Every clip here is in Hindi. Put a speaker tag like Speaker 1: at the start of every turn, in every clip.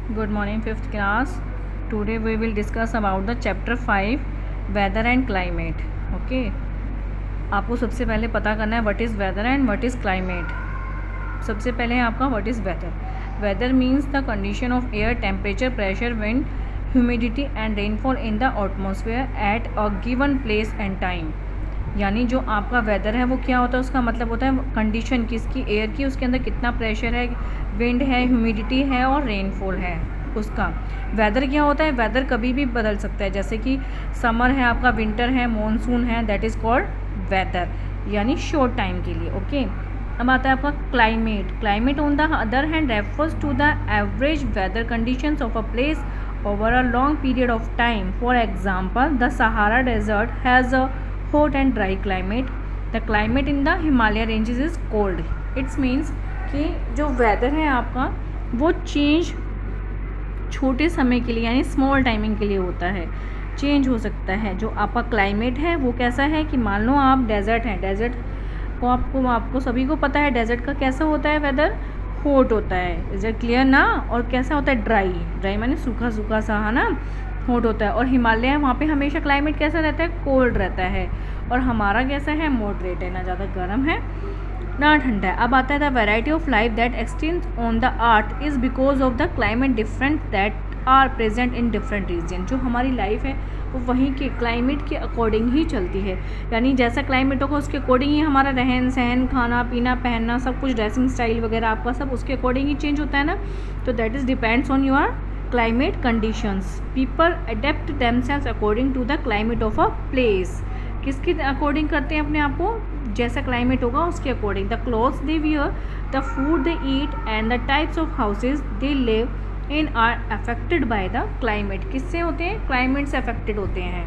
Speaker 1: Good morning, 5th class. Today we will discuss about the chapter 5 weather and climate. Okay. आपको सबसे पहले पता करना है what is weather and what is climate. सबसे पहले है आपका what is weather. Weather means the condition of air, temperature, pressure, wind, humidity and rainfall in the atmosphere at a given place and time. यानी जो आपका वेदर है वो क्या होता है, उसका मतलब होता है कंडीशन किसकी, एयर की, उसके अंदर कितना प्रेशर है, विंड है, ह्यूमिडिटी है और रेनफॉल है उसका. वेदर क्या होता है, वेदर कभी भी बदल सकता है. जैसे कि समर है आपका, विंटर है, मॉनसून है, दैट इज़ कॉल्ड वेदर, यानी शॉर्ट टाइम के लिए. ओके. अब आता है आपका climate. Climate on the other hand refers to the average weather conditions of a place over a long period of time. For example, the Sahara Desert has a hot and dry climate. The climate in the Himalaya ranges is cold. It means कि जो वेदर है आपका वो चेंज छोटे समय के लिए यानी स्मॉल टाइमिंग के लिए होता है, चेंज हो सकता है. जो आपका क्लाइमेट है वो कैसा है कि मान लो आप डेजर्ट हैं, डेजर्ट को आपको सभी को पता है डेजर्ट का कैसा होता है वेदर, हॉट होता है. इज इट क्लियर ना. और कैसा होता है, ड्राई. ड्राई माने सूखा सूखा सा, है ना. हॉट होता है. और हिमालय वहाँ पे हमेशा क्लाइमेट कैसा रहता है, कोल्ड रहता है. और हमारा कैसा है, मॉडरेट है, ना ज़्यादा गर्म है ना ठंडा है. अब आता है the variety of life that extends on the earth is because of the climate different that are present in different region. जो हमारी लाइफ है वो वहीं के क्लाइमेट के अकॉर्डिंग ही चलती है. यानी जैसा क्लाइमेट होगा उसके अकॉर्डिंग ही हमारा रहन सहन, खाना पीना, पहनना, सब कुछ, ड्रेसिंग स्टाइल वगैरह आपका सब उसके अकॉर्डिंग ही चेंज होता है ना. तो that is depends on your climate conditions. People adapt themselves according to the climate of a place. किसके अकॉर्डिंग करते हैं अपने आप को, जैसा क्लाइमेट होगा उसके according. The clothes they wear, the food they eat and the types of houses they live in are affected by the climate. किससे होते हैं, क्लाइमेट से अफेक्टेड होते हैं.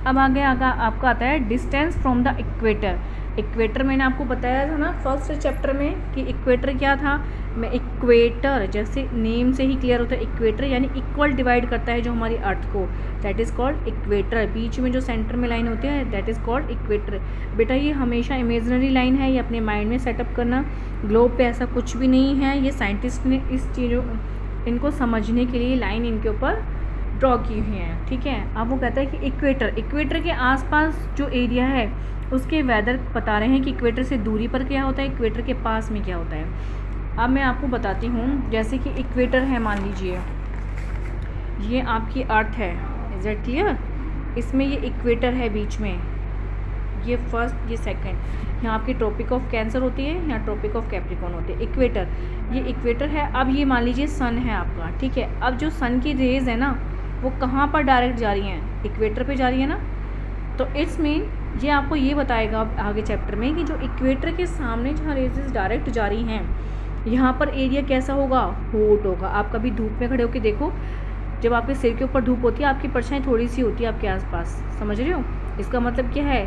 Speaker 1: अब आगे आपका आता है distance from the equator. Equator मैंने आपको बताया था ना फर्स्ट चैप्टर में कि इक्वेटर क्या था. मैं इक्वेटर जैसे नेम से ही क्लियर होता है, इक्वेटर यानी इक्वल डिवाइड करता है जो हमारी अर्थ को, दैट इज़ कॉल्ड इक्वेटर. बीच में जो सेंटर में लाइन होती है दैट इज़ कॉल्ड इक्वेटर. बेटा ये हमेशा इमेजिनरी लाइन है, ये अपने माइंड में सेटअप करना. ग्लोब पे ऐसा कुछ भी नहीं है, ये साइंटिस्ट ने इस चीज़ों इनको समझने के लिए लाइन इनके ऊपर ड्रॉ की हुई हैं. ठीक है. अब वो कहता है कि इक्वेटर के आसपास जो एरिया है उसके वेदर बता रहे हैं कि इक्वेटर से दूरी पर क्या होता है, इक्वेटर के पास में क्या होता है. अब मैं आपको बताती हूँ. जैसे कि इक्वेटर है, मान लीजिए ये आपकी अर्थ है. Is it clear. इसमें ये इक्वेटर है बीच में, ये फर्स्ट, ये सेकंड. यहाँ आपकी ट्रॉपिक ऑफ कैंसर होती है, यहाँ ट्रॉपिक ऑफ कैप्रिकॉर्न होती है. इक्वेटर, ये इक्वेटर है. अब ये मान लीजिए सन है आपका. ठीक है. अब जो सन की रेज है ना वो कहाँ पर डायरेक्ट जा रही हैं, इक्वेटर पे जा रही है ना. तो इट्स मीन ये आपको ये बताएगा आगे चैप्टर में कि जो इक्वेटर के सामने जहाँ रेजेस डायरेक्ट जा रही हैं यहाँ पर एरिया कैसा होगा, हॉट होगा. आप कभी धूप में खड़े होकर देखो, जब आपके सिर के ऊपर धूप होती है आपकी परछाई थोड़ी सी होती है आपके आसपास, समझ रहे हो. इसका मतलब क्या है,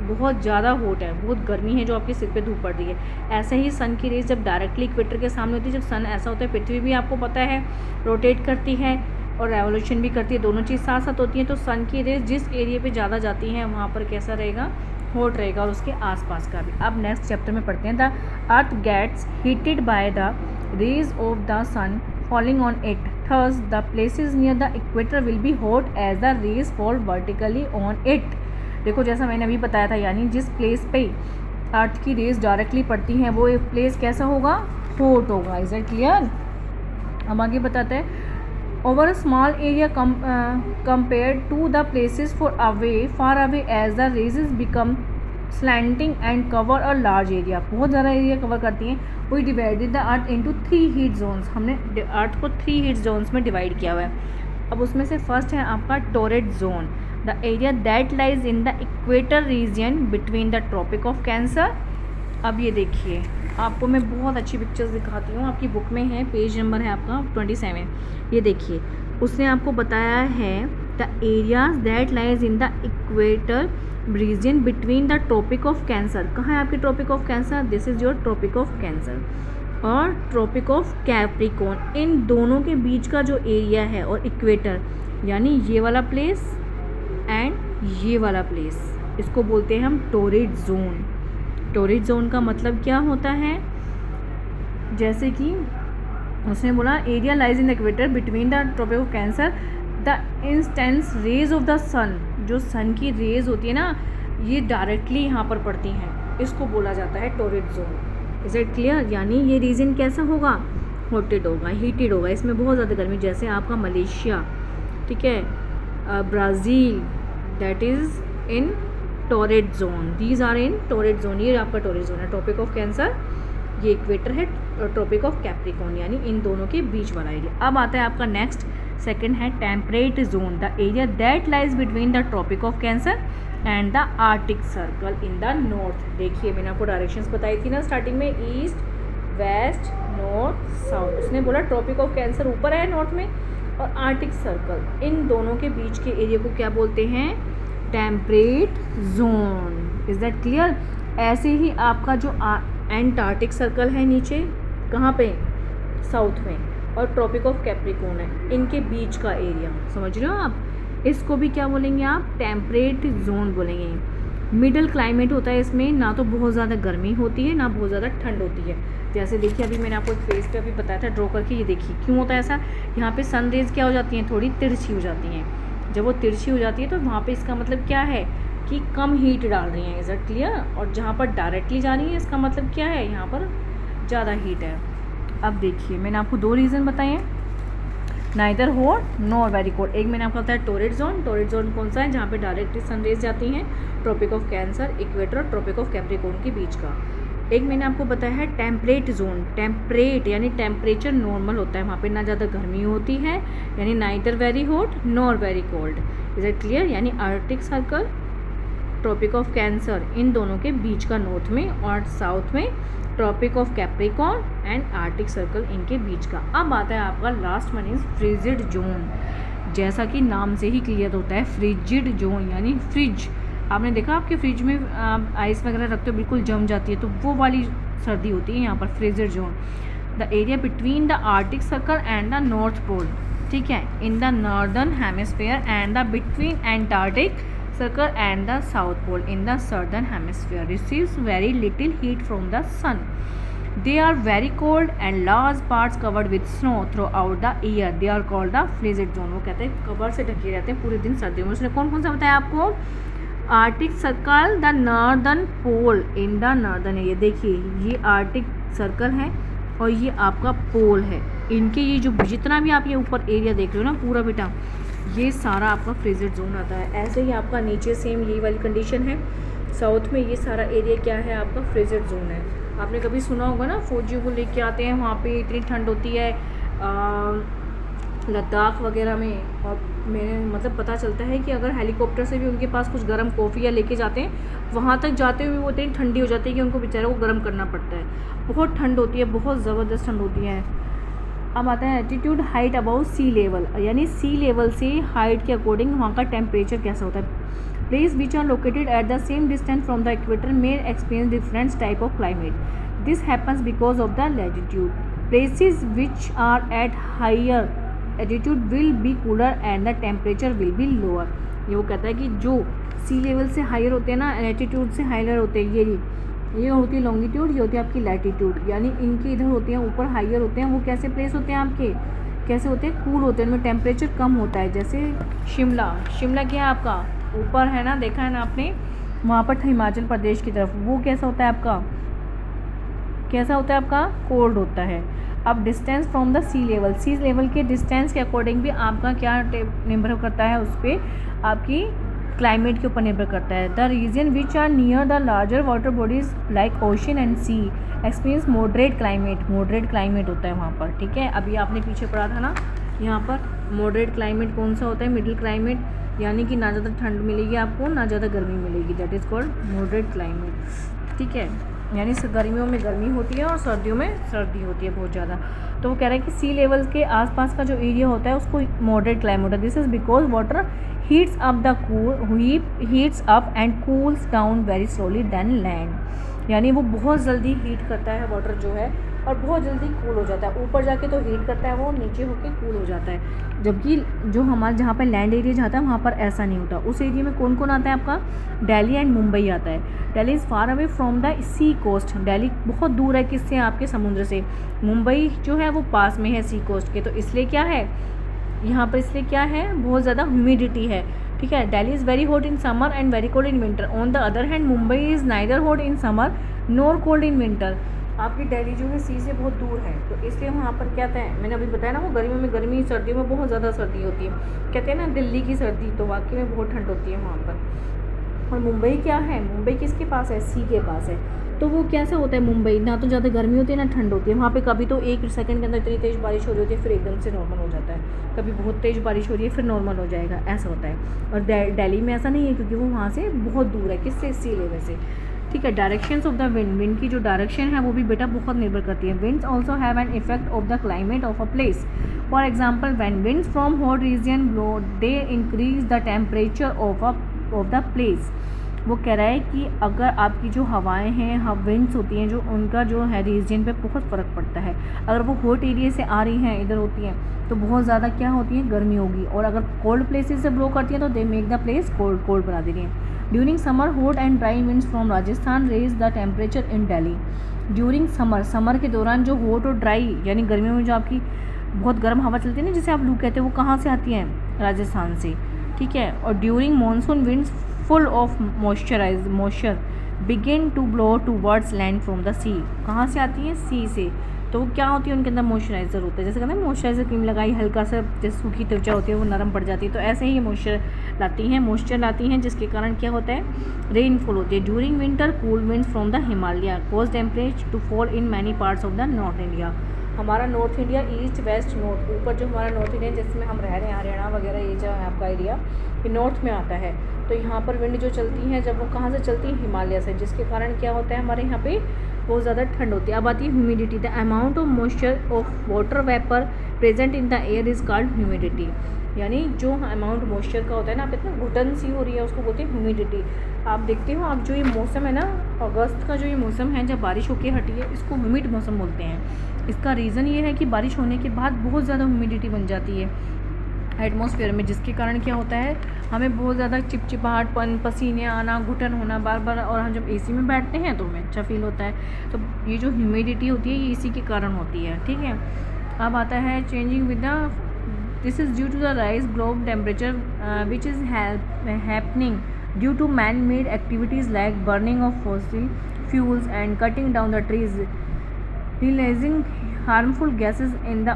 Speaker 1: बहुत ज़्यादा हॉट है, बहुत गर्मी है जो आपके सिर पे धूप पड़ रही है. ऐसे ही सन की रेज जब डायरेक्टली इक्वेटर के सामने होती है, जब सन ऐसा होता है, पृथ्वी भी आपको पता है रोटेट करती है और रेवोल्यूशन भी करती है, दोनों चीज़ साथ साथ होती हैं. तो सन की रेज जिस एरिया पे ज़्यादा जाती हैं वहाँ पर कैसा रहेगा, हॉट रहेगा, और उसके आसपास का भी. अब नेक्स्ट चैप्टर में पढ़ते हैं. The earth gets heated by the rays of the sun falling on it. Thus, the places near the equator will be hot as the rays fall vertically on it. देखो जैसा मैंने अभी बताया था, यानी जिस प्लेस पे अर्थ की रेज डायरेक्टली पड़ती हैं वो एक प्लेस कैसा होगा, हॉट होगा. Is it clear. हम आगे बताते हैं. Over a small area compared to the places far away as the rays become slanting and cover a large area. बहुत ज़्यादा एरिया कवर करती हैं. We divided the earth into 3 heat zones. हमने अर्थ को 3 हीट जोन्स में डिवाइड किया हुआ है. अब उसमें से फर्स्ट है आपका torrid zone, the area that lies in the equator region between the tropic of Cancer. अब ये देखिए, आपको मैं बहुत अच्छी पिक्चर्स दिखाती हूँ, आपकी बुक में है, पेज नंबर है आपका 27. ये देखिए, उसने आपको बताया है the areas that lies in the equator region between the tropic of cancer. कहाँ है आपकी tropic of cancer, this is your tropic of cancer. और ट्रॉपिक ऑफ कैप्रिकॉर्न, इन दोनों के बीच का जो एरिया है, और इक्वेटर यानी ये वाला प्लेस एंड ये वाला प्लेस, इसको बोलते हैं हम टोरिड जोन. टोरिड जोन का मतलब क्या होता है, जैसे कि उसने बोला area lies in the equator between the tropic of Cancer the intense rays of the sun, जो सन की रेज होती है ना ये डायरेक्टली यहाँ पर पड़ती हैं, इसको बोला जाता है torrid zone. Is it clear? यानी ये रीजन कैसा होगा? हॉटेड होगा, हीटेड होगा, इसमें बहुत ज़्यादा गर्मी, जैसे आपका मलेशिया, ठीक है, Brazil, that is in torrid zone, these are in torrid zone, ये आपका टॉरिड जोन है। ट्रॉपिक ऑफ कैंसर ये इक्वेटर है, ट्रॉपिक ऑफ कैप्रिकॉर्न यानी इन दोनों के बीच वाला एरिया। अब आता है आपका नेक्स्ट सेकंड है temperate zone, the area that lies between the tropic of cancer and the arctic circle in the north. देखिए मैंने आपको डायरेक्शंस बताई थी ना स्टार्टिंग में, ईस्ट वेस्ट नॉर्थ साउथ। उसने बोला ट्रॉपिक ऑफ कैंसर ऊपर है नॉर्थ में और आर्टिक सर्कल, इन दोनों के बीच के एरिया को क्या बोलते हैं? Temperate zone. Is that clear? ऐसे ही आपका जो एंटार्क्टिक सर्कल है नीचे कहाँ पे? साउथ में, और ट्रॉपिक ऑफ कैप्रिकॉर्न है, इनके बीच का एरिया, समझ रहे हो आप? इसको भी क्या बोलेंगे आप? टेम्परेट जोन बोलेंगे। मिडल क्लाइमेट होता है इसमें, ना तो बहुत ज़्यादा गर्मी होती है ना बहुत ज़्यादा ठंड होती है। जैसे देखिए अभी मैंने आपको एक फेस पे अभी बताया था ड्रॉ करके, ये देखिए क्यों होता है ऐसा, यहाँ पे सन रेज क्या हो जाती हैं? थोड़ी तिरछी हो जाती हैं। जब वो तिरछी हो जाती है तो वहाँ पे इसका मतलब क्या है कि कम हीट डाल रही हैं। Is it clear? और जहाँ पर डायरेक्टली जा रही है इसका मतलब क्या है? यहाँ पर ज़्यादा हीट है। अब देखिए मैंने आपको दो रीज़न बताए हैं, neither hot nor very cold. एक मैंने आपको बताया टॉरिड जोन। टॉरिड जोन कौन सा है? जहाँ पे डायरेक्टली सनरेज जाती हैं, ट्रॉपिक ऑफ कैंसर, इक्वेटर और ट्रॉपिक ऑफ कैप्रिकॉर्न के बीच का। एक मैंने आपको बताया है टेम्परेट जोन। टेम्परेट यानी टेम्परेचर नॉर्मल होता है, वहाँ पे ना ज़्यादा गर्मी होती है, यानी neither very hot nor very cold. Is it clear? यानी Arctic circle, tropic of Cancer, इन दोनों के बीच का नॉर्थ में, और साउथ में tropic of Capricorn and Arctic circle, इनके बीच का। अब आता है आपका last one is frigid zone. जैसा कि नाम से ही क्लियर होता है फ्रिजिड जोन यानी फ्रिज। आपने देखा आपके फ्रिज में आप आइस वगैरह रखते हो बिल्कुल जम जाती है, तो वो वाली सर्दी होती है यहाँ पर frigid zone. The area between the arctic circle and the north pole, ठीक है, in the northern hemisphere and the between antarctic circle and the south pole in the southern hemisphere receives very little heat from the sun. They are very cold and large parts covered with snow throughout the year. They are called the frigid zone. वो कहते हैं कवर से ढके रहते हैं पूरे दिन सर्दियों में। उसने कौन कौन सा बताया आपको? Arctic circle, the northern pole in the northern area. देखिए ये आर्टिक सर्कल है और ये आपका पोल है, इनके ये जो जितना भी आप ये ऊपर एरिया देख रहे हो ना पूरा बेटा, ये सारा आपका फ्रिजिड जोन आता है। ऐसे ही आपका नीचे सेम यही वाली कंडीशन है, साउथ में ये सारा एरिया क्या है आपका? फ्रिजिड जोन है। आपने कभी सुना होगा ना फौजियों को लेके आते हैं वहाँ पे इतनी ठंड होती है लद्दाख वगैरह में, और मैंने मतलब पता चलता है कि अगर हेलीकॉप्टर से भी उनके पास कुछ गर्म कॉफ़ी या लेके जाते हैं, वहाँ तक जाते हुए वो इतनी ठंडी हो जाती है कि उनको बेचारों को गर्म करना पड़ता है। बहुत ठंड होती है, बहुत ज़बरदस्त ठंड होती है। अब आता है altitude height about sea level, यानी सी लेवल से हाइट के अकॉर्डिंग वहाँ का टेम्परेचर कैसा होता है। Place which are located at the same distance from the equator may experience different type of climate. This happens because of the latitude. Places which are at higher altitude will be cooler and the temperature will be lower. ये वो कहता है कि जो सी लेवल से हायर होते हैं ना, एल्टीट्यूड से हायर होते हैं, ये होती है लॉन्गिट्यूड, ये होती है आपकी लैटिट्यूड, यानी इनके इधर होते हैं ऊपर हायर होते हैं। वो कैसे प्लेस होते हैं आपके? कैसे होते हैं? कूल होते हैं, इनमें टेम्परेचर कम होता है। जैसे शिमला क्या है आपका? ऊपर है ना, देखा है ना आपने, वहाँ पर हिमाचल प्रदेश की तरफ, वो कैसा होता है आपका? कैसा होता है आपका? कोल्ड होता है। अब distance from the sea level के डिस्टेंस के अकॉर्डिंग भी आपका क्या निर्भर करता है? उस पर आपकी क्लाइमेट के ऊपर निर्भर करता है। The region which are near the larger water bodies like ocean and sea experience moderate climate होता है वहाँ पर, ठीक है। अभी आपने पीछे पढ़ा था ना, यहाँ पर मॉडरेट क्लाइमेट कौन सा होता है? मिडिल क्लाइमेट, यानी कि ना ज़्यादा ठंड मिलेगी आपको ना ज़्यादा गर्मी मिलेगी, that is called moderate climate, ठीक है। यानी गर्मियों में गर्मी होती है और सर्दियों में सर्दी होती है बहुत ज़्यादा। तो वो कह रहा है कि सी लेवल के आसपास का जो एरिया होता है उसको मॉडरेट क्लाइमेट होता है। This is because water heats up and cools down very slowly then land, यानी वो बहुत जल्दी हीट करता है वाटर जो है, और बहुत जल्दी कूल हो जाता है। ऊपर जाके तो हीट करता है वो, नीचे होके कूल हो जाता है। जबकि जो हमारे जहाँ पर लैंड एरिया जाता है वहाँ पर ऐसा नहीं होता। उस एरिया में कौन कौन आता है आपका, दिल्ली एंड मुंबई आता है। Delhi is far away from the sea coast, Delhi बहुत दूर है किससे, आपके समुद्र से। मुंबई जो है वो पास में है सी कोस्ट के, तो इसलिए क्या है यहाँ पर, इसलिए क्या है, बहुत ज़्यादा ह्यूमिडिटी है। ठीक है, Delhi is very hot in summer and very cold in winter. On the other hand Mumbai is neither hot in summer nor cold in winter. आपकी दिल्ली जो है सी से बहुत दूर है, तो इसलिए वहाँ पर क्या था, मैंने अभी बताया ना, वो गर्मियों में गर्मी, सर्दियों में बहुत ज़्यादा सर्दी होती है। कहते हैं ना दिल्ली की सर्दी, तो वाकई में बहुत ठंड होती है वहाँ पर। और मुंबई क्या है, मुंबई किसके पास है, सी के पास है। तो वो कैसे होता है मुंबई, ना तो ज़्यादा गर्मी होती है ना ठंड होती है। वहाँ पे कभी तो 1 सेकंड के अंदर इतनी तेज़ बारिश हो रही होती है, फिर एकदम से नॉर्मल हो जाता है। कभी बहुत तेज़ बारिश हो रही है, फिर नॉर्मल हो जाएगा, ऐसा होता है। और दिल्ली में ऐसा नहीं है, क्योंकि वो वहाँ से बहुत दूर है, किससे, सी लेवल से। ठीक है, directions of the wind, wind की जो डायरेक्शन है वो भी बेटा बहुत निर्भर करती है। Winds also have an effect of the climate of a place. For example when winds from hot reason blow they increase the temperature of the place. वो कह रहा है कि अगर आपकी जो हवाएं हैं, विंड्स होती हैं, जो उनका जो है रीजन पे बहुत फ़र्क पड़ता है। अगर वो हॉट एरिया से आ रही हैं, इधर होती हैं, तो बहुत ज़्यादा क्या होती है, गर्मी होगी। और अगर कोल्ड प्लेसेस से ब्लो करती हैं तो they make the place cold बना दे रही हैं। During summer hot and dry winds from Rajasthan raise the temperature in Delhi. During summer के दौरान जो हॉट और ड्राई यानी गर्मियों में जो आपकी बहुत गर्म हवा चलती है ना, जिसे आप लू कहते हैं, वो कहाँ से आती है, राजस्थान से। ठीक है, और during monsoon winds full of moisture begin to blow towards land from the sea. कहाँ से आती है, सी से। तो क्या होती है, उनके अंदर मॉइस्चराइज़र होता है। जैसे कहते हैं मॉइस्चराइज़र क्रीम लगाई, हल्का सा जैसे सूखी त्वचा होती है वो नरम पड़ जाती है, तो ऐसे ही ये मॉइस्चर लाती हैं, जिसके कारण क्या होता है, रेनफॉल होती है। During winter cool winds from the Himalaya cause temperature to fall in many parts of the north India. हमारा north India, east west north, ऊपर जो हमारा नॉर्थ इंडिया जिसमें हम रह रहे हैं, हरियाणा वगैरह, ये जो है आपका एरिया, ये नॉर्थ में आता है। तो यहाँ पर विंड जो चलती हैं, जब वो कहाँ से चलती है, हिमालय से, जिसके कारण क्या होता है, हमारे यहाँ पे बहुत ज़्यादा ठंड होती है। अब आती है humidity. The amount of moisture of water vapour present in the air is called humidity. यानी जो अमाउंट मॉइस्चर का होता है ना, आप इतना घुटन सी हो रही है, उसको बोलते हैं ह्यूमिडिटी। आप देखते हो, आप जो ये मौसम है ना, अगस्त का जो ये मौसम है, जब बारिश होकर हटी है, इसको ह्यूमिड मौसम बोलते हैं। इसका रीज़न ये है कि बारिश होने के बाद बहुत ज़्यादा ह्यूमिडिटी बन जाती है एटमॉस्फेयर में, जिसके कारण क्या होता है, हमें बहुत ज़्यादा चिपचिपाहटपन, पसीने आना, घुटन होना बार बार, और हम जब एसी में बैठते हैं तो हमें अच्छा फील होता है। तो ये जो ह्यूमिडिटी होती है ये इसी के कारण होती है। ठीक है, अब आता है changing with the, this is due to the rise global temperature which is happening due to man made activities like burning of fossil fuels and cutting down the trees, releasing harmful gases in the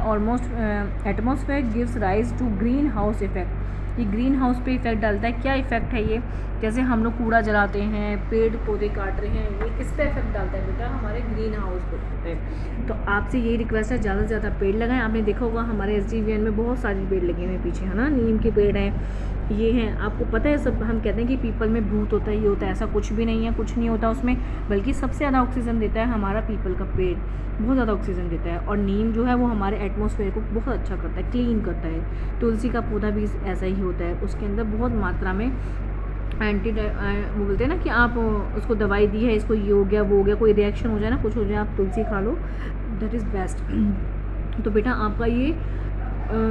Speaker 1: atmosphere gives rise to green house effect. ये ग्रीन हाउस पे इफ़ेक्ट डालता है। क्या इफ़ेक्ट है ये, जैसे हम लोग कूड़ा जलाते हैं, पेड़ पौधे काट रहे हैं, ये किस पे इफेक्ट डालता है बेटा, हमारे ग्रीन हाउस पे। तो आपसे यही रिक्वेस्ट है, ज़्यादा से ज़्यादा पेड़ लगाएं। आपने देखा होगा हमारे SGVN में बहुत सारे पेड़ लगे हुए हैं पीछे, है ना, नीम के पेड़ हैं, ये हैं, आपको पता है सब। हम कहते हैं कि पीपल में भूत होता है, ये होता है, ऐसा कुछ भी नहीं है, कुछ नहीं होता उसमें, बल्कि सबसे ज़्यादा ऑक्सीजन देता है हमारा पीपल का पेड़, बहुत ज़्यादा ऑक्सीजन देता है। और नीम जो है वो हमारे एटमॉस्फेयर को बहुत अच्छा करता है, क्लीन करता है। तुलसी का पौधा भी ऐसा ही होता है, उसके अंदर बहुत मात्रा में वो बोलते हैं ना कि आप उसको दवाई दी है, इसको ये हो गया वो हो गया, कोई रिएक्शन हो जाए ना, कुछ हो जाए, आप तुलसी खा लो, दैट इज़ बेस्ट। तो बेटा आपका ये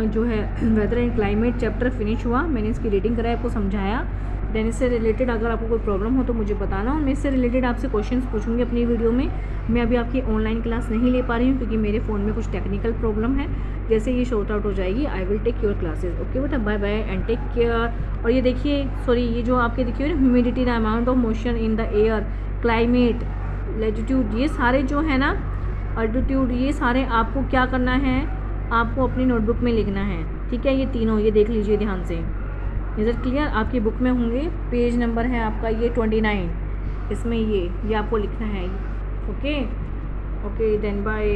Speaker 1: जो है weather and climate chapter finish हुआ। मैंने इसकी रीडिंग कराई, आपको समझाया। देन इससे रिलेटेड अगर आपको कोई प्रॉब्लम हो तो मुझे बताना, और मैं इससे रिलेटेड आपसे क्वेश्चंस पूछूंगी अपनी वीडियो में। मैं अभी आपकी ऑनलाइन क्लास नहीं ले पा रही हूँ क्योंकि मेरे फ़ोन में कुछ टेक्निकल प्रॉब्लम है। जैसे ये शॉर्ट आउट हो जाएगी, I will take your classes. Okay बेटा, bye bye and take care. और ये देखिए, सॉरी, ये जो आपके देखिए ना, humidity, the amount of motion in the air, climate, latitude, ये सारे जो है ना, अल्टीट्यूड, ये सारे आपको क्या करना है, आपको अपनी नोटबुक में लिखना है। ठीक है, ये तीनों ये देख लीजिए ध्यान से। Is it clear? आपकी बुक में होंगे, पेज नंबर है आपका ये 29, इसमें ये आपको लिखना है। Okay okay, then bye.